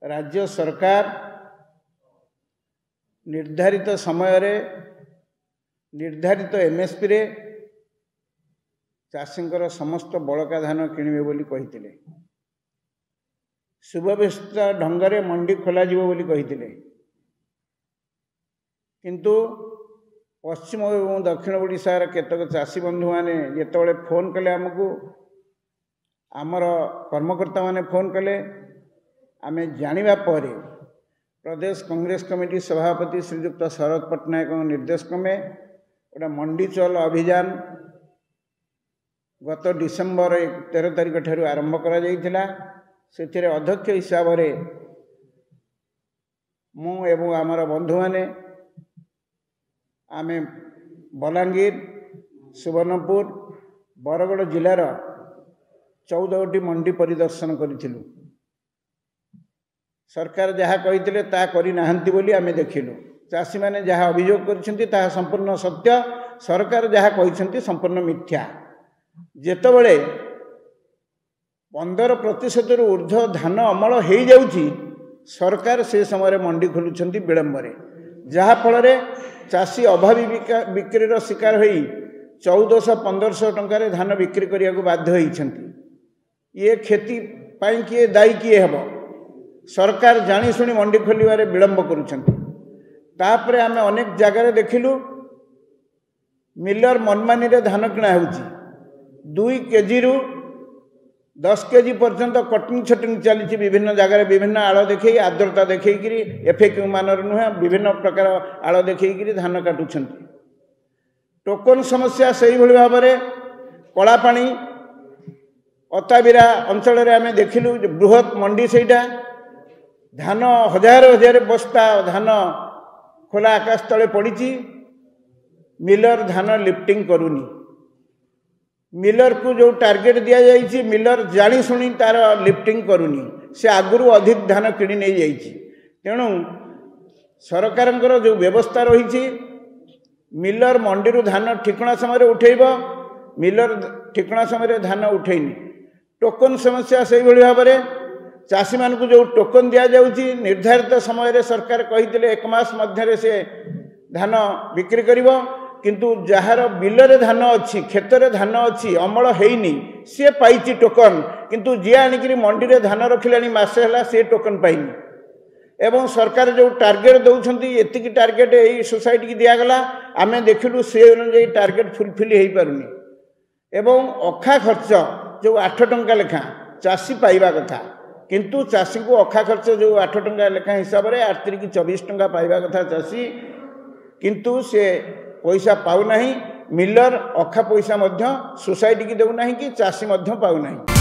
राज्य सरकार निर्धारित समय रे निर्धारित एमएसपी रे चाषींकर समस्त बड़का धान किणवे बोली कहिथिले। सुव्यवस्थित ढंगरे मंडी खोल किंतु पश्चिम और दक्षिण ओडिशार केतक चाषी बंधु मैंने जिते फोन कले आमको आमर कर्मकर्ता माने फोन कले आमे जानिबा परे प्रदेश कांग्रेस कमिटी सभापति श्रीयुक्त शरद पट्टनायक निर्देश क्रमे गोटे मंडी चल अभियान गत डिसेम्बर 13 तारिख ठारू आरंभ करा जायतिला। से अध्यक्ष हिसाब से मु एवं आमर बंधु माने आमे बलांगीर सुवर्णपुर बरगड़ जिलार 14टी मंडी परिदर्शन करिथिलु। सरकार जहाँ कही ता करी नाहंती बोली आमे देखिलु। चाषी माने जहाँ अभियोग करिसेंती ता संपूर्ण सत्य, सरकार जहाँ कहिसेंती संपूर्ण मिथ्या। जेतबेले 15% रु ऊर्ध्व धान अमल हो जाउची सरकार से समय मंडी खोलुछंती विलंबरे, जहाँ फल चाषी अभावी बिक्रीर शिकार होई 1400-1500 टंकार धान बिक्री करिया को बाध्य होइछंती। ये खेती पाई किए दायी किए हेब? सरकार जानी शुणी मंडी खोलिबारे विलंब करुछंती। तापरे आमे अनेक जगार देखिलु मिलर मनमानी रे धान किणा होउची। 2 केजी रु 10 केजी पर्यंत कटिंग छटिंग चली विभिन्न जगार विभिन्न आड़ देखई आर्द्रता देखई एफएक्यू मानर नुहे विभिन्न प्रकार आड़ देखई धान काटुछंती। टोकन समस्या सही भली भाव में कलापाणी अताबिरा अंचल रे आमे देखिलु बृहत मंडी सेटा धान हजार हजार बस्ता धान खोला आकाश तले पड़ी। मिलर धान लिफ्टिंग करूनी। मिलर को जो टार्गेट दि जाइए मिलर जानी शुणी तार लिफ्टिंग करूनी। से आगुरी अधिक धान किणी नहीं जाइए। तेणु सरकार जो व्यवस्था रही मिलर मंडी धान ठिकणा समय उठेब, मिलर ठिकणा समय धान उठेनी। टोकन समस्या से भाव में चाषी मान को जो टोकन दि जाउची निर्धारित समय सरकार कही 1 मास मध्य से धान बिक्री करिवो, किंतु जार बिलरे धान अच्छी खेतर धान अच्छी अमल हैनी सी पाई टोकन, किंतु जी आणिकी मंडी रे धान रखिला मासे है सी टोकन पाइनी। एवं सरकार जो टार्गेट दौरान एतिकी टार्गेट यही सोसाइटी की दिगला आमे देखिलु से अनुसार टार्गेट फुलफिल हो पारुनी। एवं अखा खर्च जो 8 टंका लेखा चाषी पाइबा कथा, किंतु चाषी को अखा खर्च जो 8 टंका लेखा हिसाब से 8 तिरिकी 24 टंका पाइबा कथा चाषी, किंतु से पैसा पाउ नहीं। मिलर अखा पैसा मध्य सोसाइटी की देउ नहीं कि चाषी मध्य पाउ नहीं।